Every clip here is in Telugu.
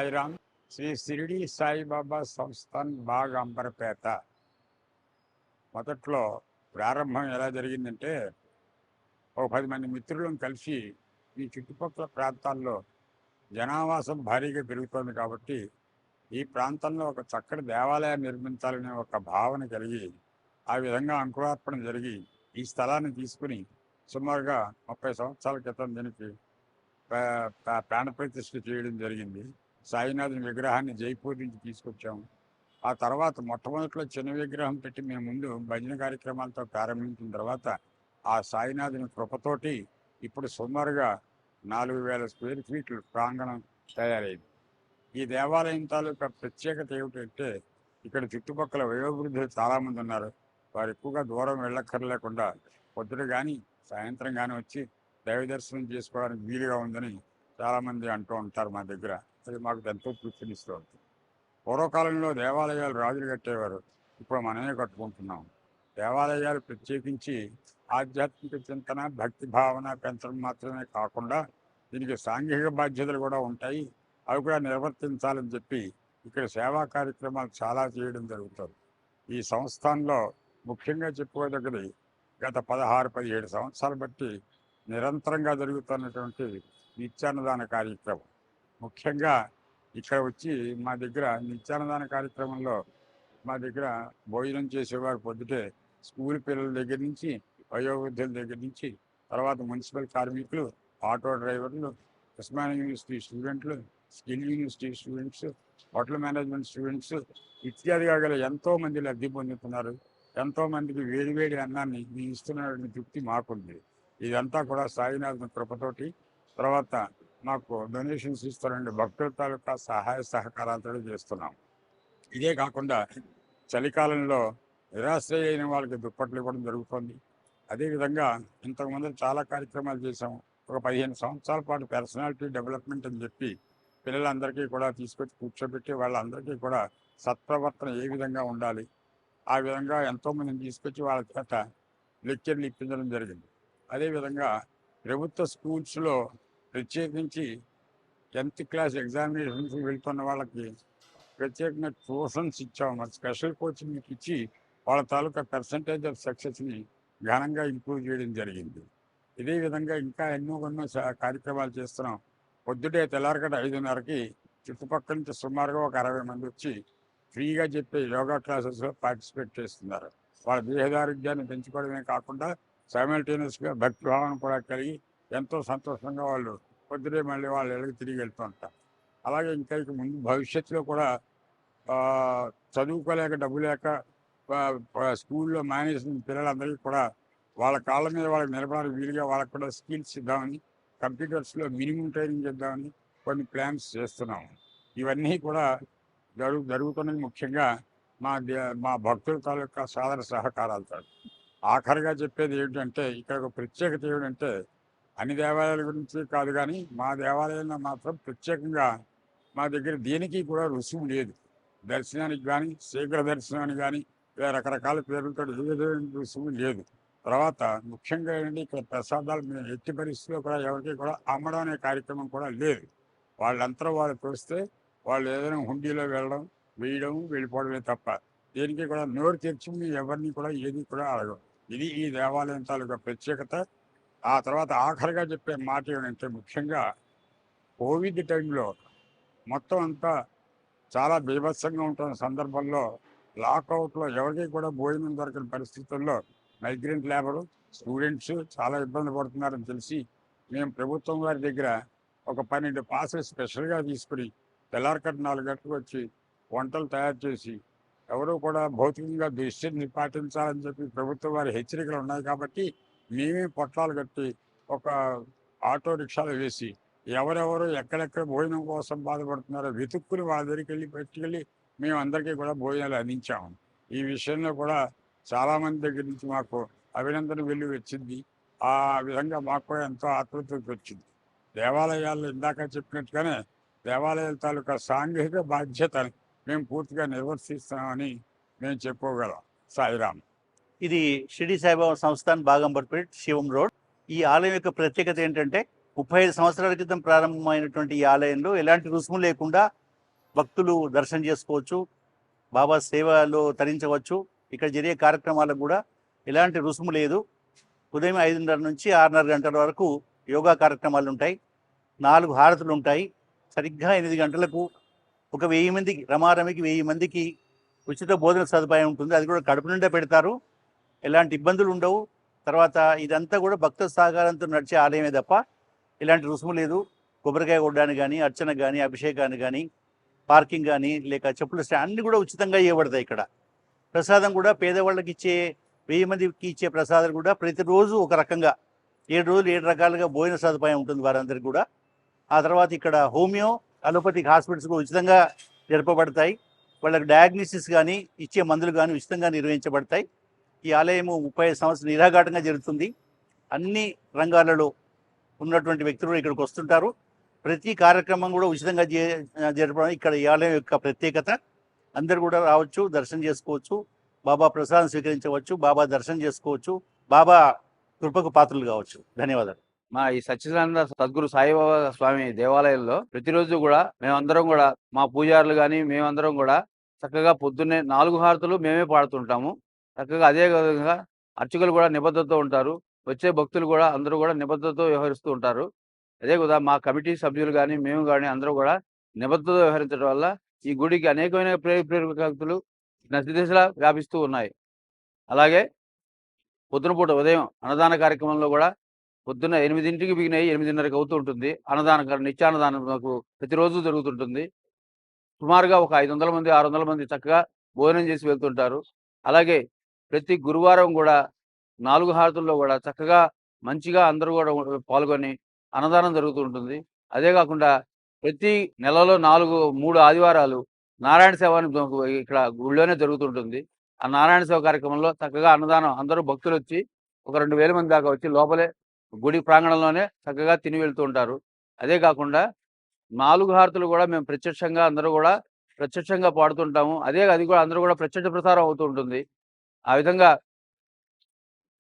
సాయిరామ్. శ్రీ షిరిడి సాయిబాబా సంస్థాన్ బాగ్ అంబర్పేట. మొదట్లో ప్రారంభం ఎలా జరిగిందంటే, ఒక 10 మంది మిత్రులను కలిసి ఈ చుట్టుపక్కల ప్రాంతాల్లో జనావాసం భారీగా పెరుగుతోంది కాబట్టి ఈ ప్రాంతంలో ఒక చక్కటి దేవాలయం నిర్మించాలనే ఒక భావన కలిగి ఆ విధంగా అంకురార్పణ జరిగి ఈ స్థలాన్ని తీసుకుని సుమారుగా 30 సంవత్సరాల క్రితం దీనికి ప్రాణ ప్రతిష్ఠ చేయడం జరిగింది. సాయినాథుని విగ్రహాన్ని జైపూర్ నుంచి తీసుకొచ్చాము. ఆ తర్వాత మొట్టమొదట్లో చిన్న విగ్రహం పెట్టి మేము ముందు భజన కార్యక్రమాలతో ప్రారంభించిన తర్వాత ఆ సాయినాథుని కృపతోటి ఇప్పుడు సుమారుగా 4000 స్క్వేర్ ఫీట్లు ప్రాంగణం తయారైంది. ఈ దేవాలయం తాలూకా ప్రత్యేకత ఏమిటంటే, ఇక్కడ చుట్టుపక్కల వయోవృద్ధులు చాలామంది ఉన్నారు. వారు ఎక్కువగా దూరం వెళ్ళక్కర్లేకుండా పొద్దున కానీ సాయంత్రం కానీ వచ్చి దైవ దర్శనం చేసుకోవడానికి వీలుగా ఉందని చాలామంది అంటూ ఉంటారు మా దగ్గర. అది మాకు ఎంతో తృప్తినిస్తూ ఉంటుంది. పూర్వకాలంలో దేవాలయాలు రాజులు కట్టేవారు, ఇప్పుడు మనమే కట్టుకుంటున్నాం. దేవాలయాలు ప్రత్యేకించి ఆధ్యాత్మిక చింతన, భక్తి భావన పెంచడం మాత్రమే కాకుండా దీనికి సాంఘిక బాధ్యతలు కూడా ఉంటాయి. అవి కూడా నిర్వర్తించాలని చెప్పి ఇక్కడ సేవా కార్యక్రమాలు చాలా చేయడం జరుగుతుంది. ఈ సంస్థానంలో ముఖ్యంగా చెప్పుకోదగ్గది గత 16-17 సంవత్సరాలు బట్టి నిరంతరంగా జరుగుతున్నటువంటి నిత్యాన్నదాన కార్యక్రమం. ముఖ్యంగా ఇక్కడ వచ్చి మా దగ్గర నిత్యాన్నదాన కార్యక్రమంలో మా దగ్గర భోజనం చేసేవారు పొద్దుటే స్కూల్ పిల్లల దగ్గర నుంచి వయోవృద్ధుల దగ్గర నుంచి, తర్వాత మున్సిపల్ కార్మికులు, ఆటో డ్రైవర్లు, ఉస్మానియా యూనివర్సిటీ స్టూడెంట్లు, skill university students, hotel management students ఇత్యాదిగా గల ఎంతోమంది లబ్ధి పొందుతున్నారు. ఎంతోమందికి వేడివేడి అన్నాన్ని ఇస్తున్నటువంటి తృప్తి మాకుంది. ఇదంతా కూడా సాయినాథుని కృపతోటి, తర్వాత మాకు డొనేషన్స్ ఇస్తారండి భక్తుల తాలూకా సహాయ సహకారాలతో చేస్తున్నాం. ఇదే కాకుండా చలికాలంలో నిరాశ్రయ అయిన వాళ్ళకి దుప్పట్లు ఇవ్వడం జరుగుతుంది. అదేవిధంగా ఇంతకుముందు చాలా కార్యక్రమాలు చేసాము. ఒక 15 సంవత్సరాల పాటు పర్సనాలిటీ డెవలప్మెంట్ అని చెప్పి పిల్లలందరికీ కూడా తీసుకొచ్చి కూర్చోబెట్టి వాళ్ళందరికీ కూడా సత్ప్రవర్తన ఏ విధంగా ఉండాలి, ఆ విధంగా ఎంతోమందిని తీసుకొచ్చి వాళ్ళ చేత లెక్చర్లు ఇప్పించడం జరిగింది. అదేవిధంగా ప్రభుత్వ స్కూల్స్లో ప్రత్యేకించి 10th క్లాస్ ఎగ్జామినేషన్స్ వెళ్తున్న వాళ్ళకి ప్రత్యేకంగా ట్యూషన్స్ ఇచ్చాము. మరి స్పెషల్ కోచింగ్ ఇచ్చి వాళ్ళ తాలూకా పర్సంటేజ్ ఆఫ్ సక్సెస్ని ఘనంగా ఇంప్రూవ్ చేయడం జరిగింది. ఇదే విధంగా ఇంకా ఎన్నో కార్యక్రమాలు చేస్తున్నాం. పొద్దుటే తెల్లారగట 5:30కి చుట్టుపక్కల నుంచి సుమారుగా ఒక 60 మంది వచ్చి ఫ్రీగా చెప్పే యోగా క్లాసెస్లో పార్టిసిపేట్ చేస్తున్నారు. వాళ్ళ దేహదారోగ్యాన్ని పెంచుకోవడమే కాకుండా సైమల్టేనియస్గా భక్తి భావన కూడా కలిగి ఎంతో సంతోషంగా వాళ్ళు పొద్దునే మళ్ళీ వాళ్ళ ఇళ్ళకి తిరిగి వెళ్తూ ఉంటారు. అలాగే ఇంకా ముందు భవిష్యత్తులో కూడా చదువుకోలేక డబ్బు లేక స్కూల్లో మానేసిన పిల్లలందరికీ కూడా వాళ్ళ కాళ్ళ మీద వాళ్ళకి నిలబడడానికి వీలుగా వాళ్ళకి కూడా స్కిల్స్ ఇద్దామని, కంప్యూటర్స్లో మినిమం ట్రైనింగ్ చేద్దామని కొన్ని ప్లాన్స్ చేస్తున్నాము. ఇవన్నీ కూడా జరుగుతున్నది ముఖ్యంగా మా భక్తుల తాలూకా సాదర సహకారాలతో. ఆఖరిగా చెప్పేది ఏమిటంటే, ఇక్కడ ఒక ప్రత్యేకత ఏమిటంటే, అన్ని దేవాలయాల గురించి కాదు కానీ మా దేవాలయంలో మాత్రం ప్రత్యేకంగా మా దగ్గర దేనికి కూడా రుసుము లేదు. దర్శనానికి కానీ, శీఘ్ర దర్శనానికి కానీ, ఇలా రకరకాల పేర్లతో ఏదో రుసుము లేదు. తర్వాత ముఖ్యంగా ఏంటంటే, ఇక్కడ ప్రసాదాలు మేము ఎట్టి పరిస్థితిలో కూడా ఎవరికి కూడా అమ్మడం అనే కార్యక్రమం కూడా లేదు. వాళ్ళంతా వాళ్ళు తోస్తే వాళ్ళు ఏదైనా హుండీలో వెళ్ళడం, వేయడం, వెళ్ళిపోవడమే తప్ప దేనికి కూడా నోరు తెరిచి ఎవరిని కూడా ఏది కూడా అడగం. ఇది ఈ దేవాలయం తాలూకా ప్రత్యేకత. ఆ తర్వాత ఆఖరిగా చెప్పే మాట ఏమంటే, ముఖ్యంగా కోవిడ్ టైంలో మొత్తం అంతా చాలా బీభత్సంగా ఉంటున్న సందర్భంలో లాకౌట్లో ఎవరికి కూడా భోజనం దొరకని పరిస్థితుల్లో మైగ్రెంట్ లేబరు, స్టూడెంట్స్ చాలా ఇబ్బంది పడుతున్నారని తెలిసి మేము ప్రభుత్వం వారి దగ్గర ఒక 12 పాసులు స్పెషల్గా తీసుకుని తెల్లారకట్ట 4 గంటలకు వచ్చి వంటలు తయారు చేసి, ఎవరు కూడా భౌతికంగా డిస్టెన్స్ పాటించాలని చెప్పి ప్రభుత్వం వారి హెచ్చరికలు ఉన్నాయి కాబట్టి మేమే పొట్లాలు కట్టి ఒక ఆటో రిక్షాలు వేసి ఎవరెవరు ఎక్కడెక్కడ భోజనం కోసం బాధపడుతున్నారో వెతుక్కుని వాళ్ళ దగ్గరికి వెళ్ళి పెట్టుకెళ్ళి మేము అందరికీ కూడా భోజనాలు అందించాము. ఈ విషయంలో కూడా చాలామంది దగ్గర నుంచి మాకు అభినందన వెళ్ళి వచ్చింది. ఆ విధంగా మాకు కూడా ఎంతో ఆత్మతృప్తి వచ్చింది. దేవాలయాల్లో ఇందాక చెప్పినట్టుగానే దేవాలయాల తాలూకా సాంఘిక బాధ్యతను మేము పూర్తిగా నిర్వర్తిస్తున్నామని మేము చెప్పుకోగలం. సాయిరామ్. ఇది షిరిడి సాయిబాబా సంస్థాన్ బాగంబర్పేట్, శివం రోడ్. ఈ ఆలయం యొక్క ప్రత్యేకత ఏంటంటే, 35 సంవత్సరాల క్రితం ప్రారంభమైనటువంటి ఈ ఆలయంలో ఎలాంటి రుసుము లేకుండా భక్తులు దర్శనం చేసుకోవచ్చు, బాబా సేవలో తరించవచ్చు. ఇక్కడ జరిగే కార్యక్రమాలకు కూడా ఎలాంటి రుసుము లేదు. ఉదయం 5:30 నుంచి 6:30 గంటల వరకు యోగా కార్యక్రమాలు ఉంటాయి, 4 హారతులు ఉంటాయి. సరిగ్గా 8 గంటలకు ఒక 1000 మందికి, రమారమికి 1000 మందికి ఉచిత భోజన సదుపాయం ఉంటుంది. అది కూడా కడుపు నిండా పెడతారు, ఎలాంటి ఇబ్బందులు ఉండవు. తర్వాత ఇదంతా కూడా భక్త సహకారంతో నడిచే ఆలయమే తప్ప ఎలాంటి రుసుము లేదు. కొబ్బరికాయ కొట్టడానికి కానీ, అర్చనకు కానీ, అభిషేకానికి కానీ, పార్కింగ్ కానీ, లేక చెప్పుల స్టాండ్ అన్నీ కూడా ఉచితంగా ఇవ్వబడతాయి. ఇక్కడ ప్రసాదం కూడా పేదవాళ్ళకి ఇచ్చే 1000 మందికి ఇచ్చే ప్రసాదం కూడా ప్రతిరోజు ఒక రకంగా 7 రోజులు 7 రకాలుగా భోజన సదుపాయం ఉంటుంది వారందరికీ కూడా. ఆ తర్వాత ఇక్కడ హోమియో, అలోపతిక్ హాస్పిటల్స్ కూడా ఉచితంగా జరపబడతాయి. వాళ్ళకి డయాగ్నోసిస్ కానీ, ఇచ్చే మందులు కానీ ఉచితంగా నిర్వహించబడతాయి. ఈ ఆలయము 35 సంవత్సరాలు నిరాఘాటంగా జరుగుతుంది. అన్ని రంగాలలో ఉన్నటువంటి వ్యక్తులు ఇక్కడికి వస్తుంటారు. ప్రతి కార్యక్రమం కూడా ఉచితంగా జరపడం ఇక్కడ ఈ ఆలయం యొక్క ప్రత్యేకత. అందరు కూడా రావచ్చు, దర్శనం చేసుకోవచ్చు, బాబా ప్రసాదం స్వీకరించవచ్చు, బాబా దర్శనం చేసుకోవచ్చు, బాబా కృపకు పాత్రలు కావచ్చు. ధన్యవాదాలు. మా ఈ సచ్చిదానంద సద్గురు సాయిబాబా స్వామి దేవాలయంలో ప్రతిరోజు కూడా మేమందరం కూడా, మా పూజారులు కానీ మేమందరం కూడా చక్కగా పొద్దున్నే 4 హారతులు మేమే పాడుతుంటాము. చక్కగా అదే విధంగా అర్చకులు కూడా నిబద్ధతతో ఉంటారు. వచ్చే భక్తులు కూడా అందరూ కూడా నిబద్ధతతో వ్యవహరిస్తూ ఉంటారు. అదే కదా మా కమిటీ సభ్యులు కానీ మేము కానీ అందరూ కూడా నిబద్ధతతో వ్యవహరించడం వల్ల ఈ గుడికి అనేకమైన ప్రేరకాక్తులు నది వ్యాపిస్తూ ఉన్నాయి. అలాగే పొద్దున పూట ఉదయం అన్నదాన కార్యక్రమంలో కూడా పొద్దున్న 8ంటికి బిగినాయి 8:30కి అవుతూ ఉంటుంది. నిత్యాన్నదానం మాకు ప్రతిరోజు జరుగుతుంటుంది. సుమారుగా ఒక 500 మంది 600 మంది చక్కగా భోజనం చేసి వెళ్తుంటారు. అలాగే ప్రతి గురువారం కూడా 4 హారతుల్లో కూడా చక్కగా మంచిగా అందరూ కూడా పాల్గొని అన్నదానం జరుగుతూ ఉంటుంది. అదే కాకుండా ప్రతి నెలలో 3 ఆదివారాలు నారాయణ సేవ అని ఇక్కడ గుళ్ళోనే జరుగుతుంటుంది. ఆ నారాయణ సేవ కార్యక్రమంలో చక్కగా అన్నదానం అందరూ భక్తులు వచ్చి ఒక 2000 మంది దాకా వచ్చి లోపలే గుడి ప్రాంగణంలోనే చక్కగా తిని వెళ్తూ ఉంటారు. అదే కాకుండా 4 హారతులు కూడా మేము అందరూ కూడా ప్రత్యక్షంగా పాడుతుంటాము. అది కూడా అందరూ కూడా ప్రత్యక్ష ప్రసారం అవుతూ ఉంటుంది. ఆ విధంగా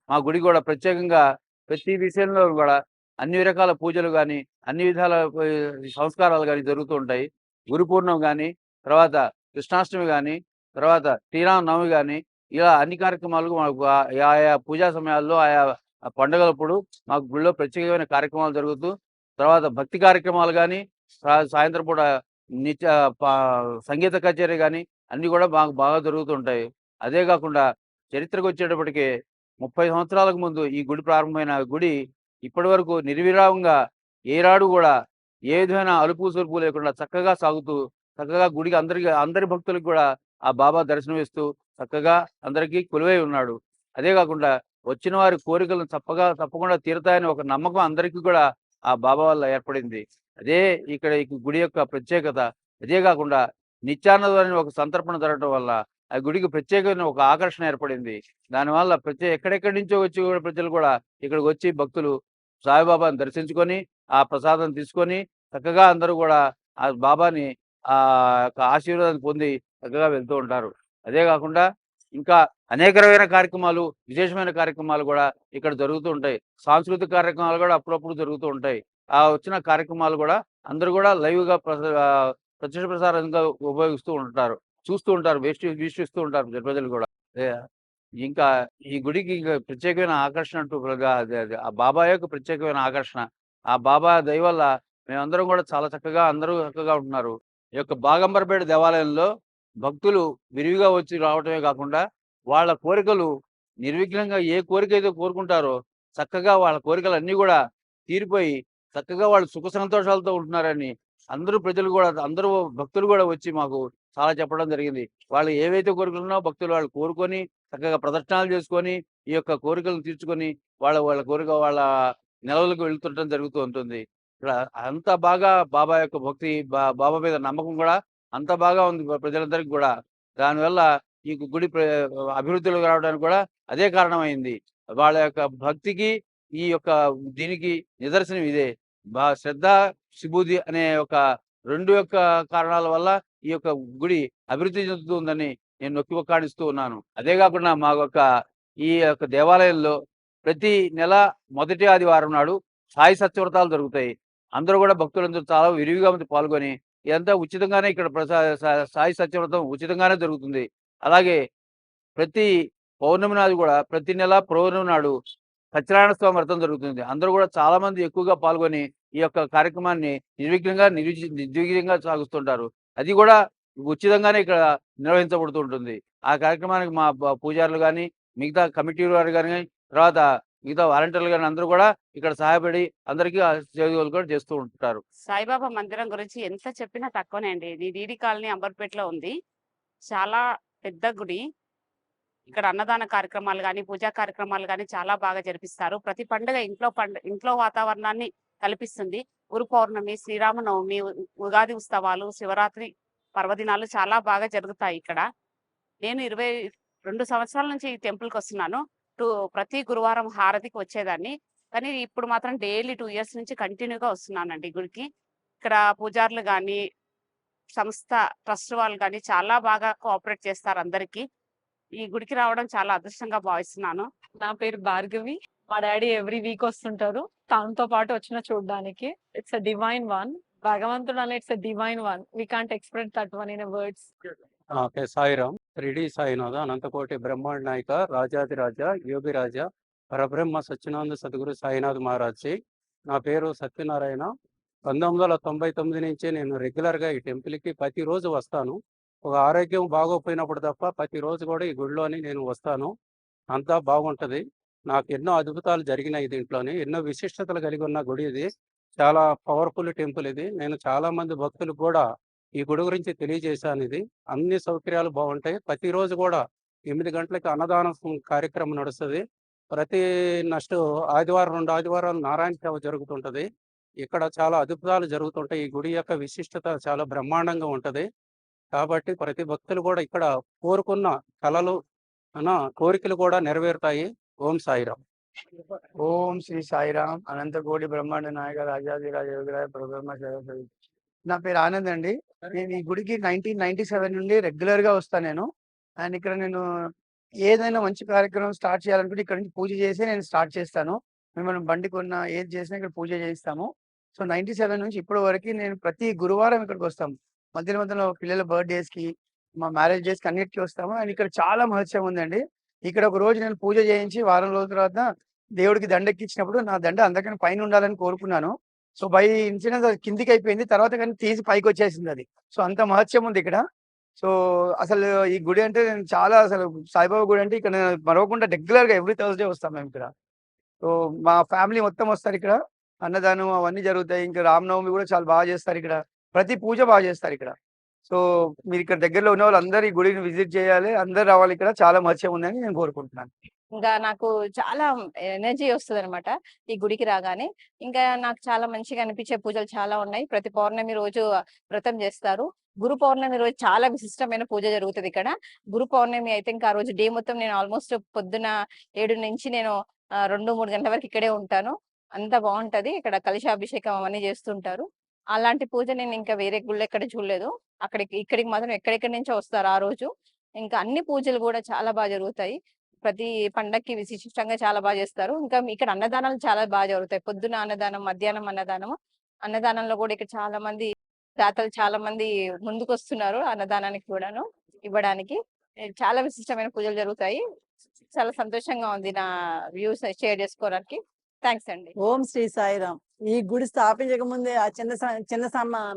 మా గుడి కూడా ప్రత్యేకంగా ప్రతి విషయంలో కూడా అన్ని రకాల పూజలు కానీ, అన్ని విధాల సంస్కారాలు కానీ జరుగుతూ ఉంటాయి. గురు పూర్ణం కానీ, తర్వాత కృష్ణాష్టమి కానీ, తర్వాత శ్రీరామనవమి కానీ, ఇలా అన్ని కార్యక్రమాలు మాకు ఆయా పూజా సమయాల్లో ఆయా పండుగలప్పుడు మాకు గుడిలో ప్రత్యేకమైన కార్యక్రమాలు జరుగుతూ, తర్వాత భక్తి కార్యక్రమాలు కానీ, సాయంత్రం పూట నిత్య సంగీత కచేరీ కానీ అన్నీ కూడా మాకు బాగా జరుగుతుంటాయి. అదే కాకుండా చరిత్రకు వచ్చేటప్పటికి 30 సంవత్సరాలకు ముందు ఈ గుడి ప్రారంభమైన గుడి ఇప్పటి వరకు నిర్విరామంగా ఏనాడు కూడా ఏ విధమైన అలుపు సొలుపు లేకుండా చక్కగా సాగుతూ, చక్కగా గుడికి అందరి భక్తులకు కూడా ఆ బాబా దర్శనం ఇస్తూ చక్కగా అందరికీ కొలువై ఉన్నాడు. అదే కాకుండా వచ్చిన వారి కోరికలను తప్పకుండా తీరుతాయని ఒక నమ్మకం అందరికీ కూడా ఆ బాబా వల్ల ఏర్పడింది. అదే ఇక్కడ ఈ గుడి యొక్క ప్రత్యేకత. అదే కాకుండా నిత్యాన్నదాన్ని ఒక సంతర్పణ జరగడం వల్ల ఆ గుడికి ప్రత్యేకమైన ఒక ఆకర్షణ ఏర్పడింది. దానివల్ల ఎక్కడెక్కడి నుంచో వచ్చి ప్రజలు కూడా ఇక్కడికి వచ్చి భక్తులు సాయిబాబాని దర్శించుకొని ఆ ప్రసాదం తీసుకొని చక్కగా అందరూ కూడా ఆ బాబాని ఆ యొక్క ఆశీర్వాదాన్ని పొంది చక్కగా వెళ్తూ ఉంటారు. అదే కాకుండా ఇంకా అనేకమైన కార్యక్రమాలు, విశేషమైన కార్యక్రమాలు కూడా ఇక్కడ జరుగుతూ ఉంటాయి. సాంస్కృతిక కార్యక్రమాలు కూడా అప్పుడప్పుడు జరుగుతూ ఉంటాయి. ఆ వచ్చిన కార్యక్రమాలు కూడా అందరూ కూడా లైవ్గా ప్రత్యక్ష ప్రసారంగా ఉపయోగిస్తూ ఉంటారు, చూస్తూ ఉంటారు, వీక్షిస్తూ ఉంటారు ప్రజలు కూడా. ఇంకా ఈ గుడికి ఇంకా ప్రత్యేకమైన ఆకర్షణ అంటూ ఆ బాబా యొక్క ప్రత్యేకమైన ఆకర్షణ. ఆ బాబా దయ వల్ల మేమందరం కూడా చాలా అందరూ చక్కగా ఉంటున్నారు. ఈ యొక్క బాగంబరపేట దేవాలయంలో భక్తులు విరివిగా వచ్చి రావటమే కాకుండా వాళ్ళ కోరికలు నిర్విఘ్నంగా ఏ కోరిక అయితే కోరుకుంటారో చక్కగా వాళ్ళ కోరికలన్నీ కూడా తీరిపోయి చక్కగా వాళ్ళు సుఖ సంతోషాలతో ఉంటున్నారని అందరూ భక్తులు కూడా వచ్చి మాకు చాలా చెప్పడం జరిగింది. వాళ్ళు ఏవైతే కోరికలు ఉన్నాయో భక్తులు వాళ్ళు కోరుకొని చక్కగా ప్రదర్శనలు చేసుకొని ఈ యొక్క కోరికలను తీర్చుకొని వాళ్ళ కోరిక వాళ్ళ నెలవులకు వెళ్తుండటం జరుగుతూ ఉంటుంది. ఇక్కడ అంత బాగా బాబా యొక్క భక్తి, బాబా మీద నమ్మకం కూడా అంత బాగా ఉంది ప్రజలందరికీ కూడా. దానివల్ల ఈ గుడి అభివృద్ధిలోకి రావడానికి కూడా అదే కారణమైంది. వాళ్ళ యొక్క భక్తికి ఈ యొక్క దీనికి నిదర్శనం ఇదే. శ్రద్ధ, శిబుది అనే ఒక 2 యొక్క కారణాల వల్ల ఈ యొక్క గుడి అభివృద్ధి చెందుతుందని నేను నొక్కి ఒక్కాడిస్తూ ఉన్నాను. అదే కాకుండా ఈ యొక్క దేవాలయంలో ప్రతి నెల మొదటి ఆదివారం నాడు సాయి సత్యవ్రతాలు జరుగుతాయి. అందరూ కూడా భక్తులందరూ చాలా విరివిగా మంది పాల్గొని ఇదంతా ఉచితంగానే ఇక్కడ సాయి సత్యవ్రతం ఉచితంగానే జరుగుతుంది. అలాగే ప్రతి పౌర్ణమి నాడు కూడా ప్రతి నెల పౌర్ణమి నాడు సత్యనారాయణ స్వామి వ్రతం జరుగుతుంది. అందరూ కూడా చాలా మంది ఎక్కువగా పాల్గొని ఈ యొక్క కార్యక్రమాన్ని నిర్విఘ్నంగా సాగిస్తుంటారు. అది కూడా ఉచితంగానే ఇక్కడ నిర్వహించబడుతూ ఉంటుంది. ఆ కార్యక్రమానికి మా పూజారులు గాని, మిగతా కమిటీ వారు గాని, తర్వాత మిగతా వాలంటీర్లు గాని అందరూ కూడా ఇక్కడ సహాయపడి అందరికీ సేవలు కూడా చేస్తూ ఉంటారు. సాయిబాబా మందిరం గురించి ఎంత చెప్పినా తక్కువనే అండి. ఇది డీడీ కాలనీ అంబర్పేటలో ఉంది. చాలా పెద్ద గుడి. ఇక్కడ అన్నదాన కార్యక్రమాలు గాని, పూజా కార్యక్రమాలు గాని చాలా బాగా జరిపిస్తారు. ప్రతి పండుగ ఇంట్లో వాతావరణాన్ని కల్పిస్తుంది. గురు పౌర్ణమి, శ్రీరామనవమి, ఉగాది ఉత్సవాలు, శివరాత్రి పర్వదినాలు చాలా బాగా జరుగుతాయి ఇక్కడ. నేను 22 సంవత్సరాల నుంచి ఈ టెంపుల్కి వస్తున్నాను. ప్రతి గురువారం హారతికి వచ్చేదాన్ని. కానీ ఇప్పుడు మాత్రం డైలీ 2 ఇయర్స్ నుంచి కంటిన్యూగా వస్తున్నానండి గుడికి. ఇక్కడ పూజారులు గాని, సంస్థ ట్రస్ట్ వాళ్ళు గాని చాలా బాగా కోఆపరేట్ చేస్తారు అందరికీ. ఈ గుడికి రావడం చాలా అదృష్టంగా భావిస్తున్నాను. నా పేరు భార్గవి. మా డాడీ ఎవ్రీ వీక్ వస్తుంటారు. తనతో పాటు వచ్చిన చూడడానికి. It's a divine one. భగవంతుడు అనే it's a divine one. We can't express that one in words. Okay, Sairam. 3D Sainatha అనంతకోటి బ్రహ్మాండ నాయక రాజాదిరాజ యోగిరాజ పరబ్రహ్మ సత్యనారాయణ సద్గురు సాయినాథ్ మహారాజ్జీ. నా పేరు సత్యనారాయణ. 1999 నుంచి నేను రెగ్యులర్గా ఈ టెంపుల్కి ప్రతిరోజు వస్తాను. ఒక ఆరోగ్యం బాగోపోయినప్పుడు తప్ప ప్రతిరోజు కూడా ఈ గుడిలోని నేను వస్తాను. అంతా బాగుంటుంది. నాకు ఎన్నో అద్భుతాలు జరిగినాయి దీంట్లోని. ఎన్నో విశిష్టతలు కలిగి ఉన్న గుడి ఇది. చాలా పవర్ఫుల్ టెంపుల్ ఇది. నేను చాలా మంది భక్తులకు కూడా ఈ గుడి గురించి తెలియజేశాను. ఇది అన్ని సౌకర్యాలు బాగుంటాయి. ప్రతిరోజు కూడా 8 గంటలకి అన్నదానం కార్యక్రమం నడుస్తుంది. ప్రతి ఆదివారం 2 ఆదివారాలు నారాయణ సేవ జరుగుతుంటది. ఇక్కడ చాలా అద్భుతాలు జరుగుతుంటాయి. ఈ గుడి యొక్క విశిష్టత చాలా బ్రహ్మాండంగా ఉంటది. కాబట్టి ప్రతి భక్తులు కూడా ఇక్కడ కోరుకున్న కలలు కోరికలు కూడా నెరవేరుతాయి. ఓం సాయిరామ్. ఓం శ్రీ సాయిరామ్. అనంతకోటి బ్రహ్మాండ నాయక రాజాదిరాజ యోగిరాజ పరబ్రహ్మ సేవ. నా పేరు ఆనంద్ అండి. నేను ఈ గుడికి 1997 నుండి రెగ్యులర్ గా వస్తాను నేను. అండ్ ఇక్కడ నేను ఏదైనా మంచి కార్యక్రమం స్టార్ట్ చేయాలనుకుంటే ఇక్కడ నుంచి పూజ చేసి నేను స్టార్ట్ చేస్తాను. మనం బండి కొన్న ఏది చేసినా ఇక్కడ పూజ చేయిస్తాము. సో 97 నుంచి ఇప్పటి వరకు నేను ప్రతి గురువారం ఇక్కడికి వస్తాము. మధ్యలో పిల్లల బర్త్డేస్ కి, మా మ్యారేజ్ డేస్ కి అన్నిటికీ వస్తాము. అండ్ ఇక్కడ చాలా మహత్యం ఉందండి. ఇక్కడ ఒక రోజు నేను పూజ చేయించి వారం రోజుల తర్వాత దేవుడికి దండెక్కించినప్పుడు నా దండ అందరికన్నా పైన ఉండాలని కోరుకున్నాను. సో బై ఇన్సిడెన్స్ అది కిందికి అయిపోయింది. తర్వాత కానీ తీసి పైకి వచ్చేసింది అది. సో అంత మహత్యం ఉంది ఇక్కడ. సో అసలు ఈ గుడి అంటే నేను చాలా అసలు సాయిబాబా గుడి అంటే ఇక్కడ నేను మరవకుండా రెగ్యులర్ గా ఎవ్రీ థర్స్డే వస్తాం మేము ఇక్కడ. సో మా ఫ్యామిలీ మొత్తం వస్తారు ఇక్కడ. అన్నదానం అవన్నీ జరుగుతాయి. ఇంకా రామనవమి కూడా చాలా బాగా చేస్తారు ఇక్కడ. ప్రతి పూజ బాగా చేస్తారు ఇక్కడ. సో మీరు ఇక్కడ దగ్గరలో ఉన్న వాళ్ళు అందరు ఈ గుడిని విజిట్ చేయాలి. అందరు రావాలి. ఇక్కడ చాలా మహత్యం ఉందని నేను కోరుకుంటున్నాను. ఇంకా నాకు చాలా ఎనర్జీ వస్తుంది అనమాట ఈ గుడికి రాగానే. ఇంకా నాకు చాలా మంచిగా అనిపించే పూజలు చాలా ఉన్నాయి. ప్రతి పౌర్ణమి రోజు వ్రతం చేస్తారు. గురు పౌర్ణమి రోజు చాలా విశిష్టమైన పూజ జరుగుతుంది ఇక్కడ. గురు పౌర్ణమి అయితే ఇంకా ఆ రోజు డే మొత్తం నేను ఆల్మోస్ట్ పొద్దున 7 నుంచి నేను 2-3 గంటల వరకు ఇక్కడే ఉంటాను. అంత బాగుంటది. ఇక్కడ కలశాభిషేకం అవన్నీ చేస్తుంటారు. అలాంటి పూజ నేను ఇంకా వేరే గుళ్ళు ఎక్కడ చూడలేదు. ఇక్కడికి మాత్రం ఎక్కడెక్కడి నుంచో వస్తారు ఆ రోజు. ఇంకా అన్ని పూజలు కూడా చాలా బాగా జరుగుతాయి. ప్రతి పండక్కి విశిష్టంగా చాలా బాగా చేస్తారు. ఇంకా ఇక్కడ అన్నదానాలు చాలా బాగా జరుగుతాయి. పొద్దున అన్నదానం, మధ్యాహ్నం అన్నదానము. అన్నదానంలో కూడా ఇక్కడ చాలా మంది దాతలు చాలా మంది ముందుకు వస్తున్నారు అన్నదానానికి కూడాను ఇవ్వడానికి. చాలా విశిష్టమైన పూజలు జరుగుతాయి. చాలా సంతోషంగా ఉంది నా వ్యూస్ షేర్ చేసుకోవడానికి. థ్యాంక్స్ అండి. ఓం శ్రీ సాయిరామ్. ఈ గుడి స్థాపించక ముందే ఆ చిన్న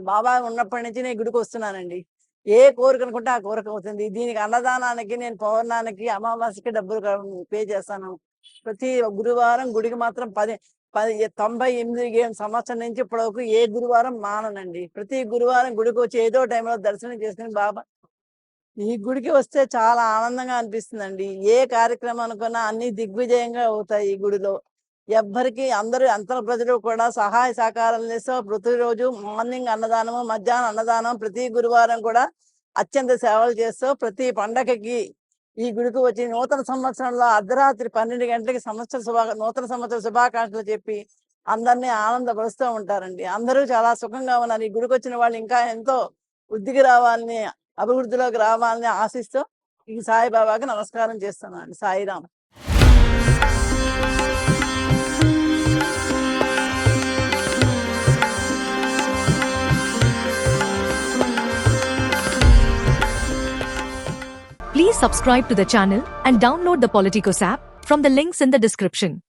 బాబా ఉన్నప్పటి నుంచి నేను గుడికి వస్తున్నానండి. ఏ కోరిక అనుకుంటే ఆ కోరిక అవుతుంది. దీనికి అన్నదానానికి నేను పౌర్ణానికి అమావాస్యకి డబ్బులు పే చేస్తాను. ప్రతి గురువారం గుడికి మాత్రం 98 సంవత్సరం నుంచి ఇప్పటివరకు ఏ గురువారం మాననండి. ప్రతి గురువారం గుడికి వచ్చి ఏదో టైంలో దర్శనం చేసుకుని బాబా ఈ గుడికి వస్తే చాలా ఆనందంగా అనిపిస్తుందండి. ఏ కార్యక్రమం అనుకున్నా అన్ని దిగ్విజయంగా అవుతాయి ఈ గుడిలో. ఎవ్వరికి అందరూ అంతర ప్రజలు కూడా సహాయ సహకారాలు చేస్తూ ప్రతిరోజు మార్నింగ్ అన్నదానము, మధ్యాహ్నం అన్నదానం, ప్రతి గురువారం కూడా అత్యంత సేవలు చేస్తూ ప్రతి పండగకి ఈ గుడికి వచ్చి నూతన సంవత్సరంలో అర్ధరాత్రి 12 గంటలకి నూతన సంవత్సర శుభాకాంక్షలు చెప్పి అందరినీ ఆనందపరుస్తూ ఉంటారండి. అందరూ చాలా సుఖంగా ఉన్నారు. ఈ గుడికి వచ్చిన వాళ్ళు ఇంకా ఎంతో వృద్ధికి రావాలని, అభివృద్ధిలోకి రావాలని ఆశిస్తూ ఈ సాయిబాబాకి నమస్కారం చేస్తున్నాను. Sairam. subscribe to the channel and download the Politicos app from the links in the description.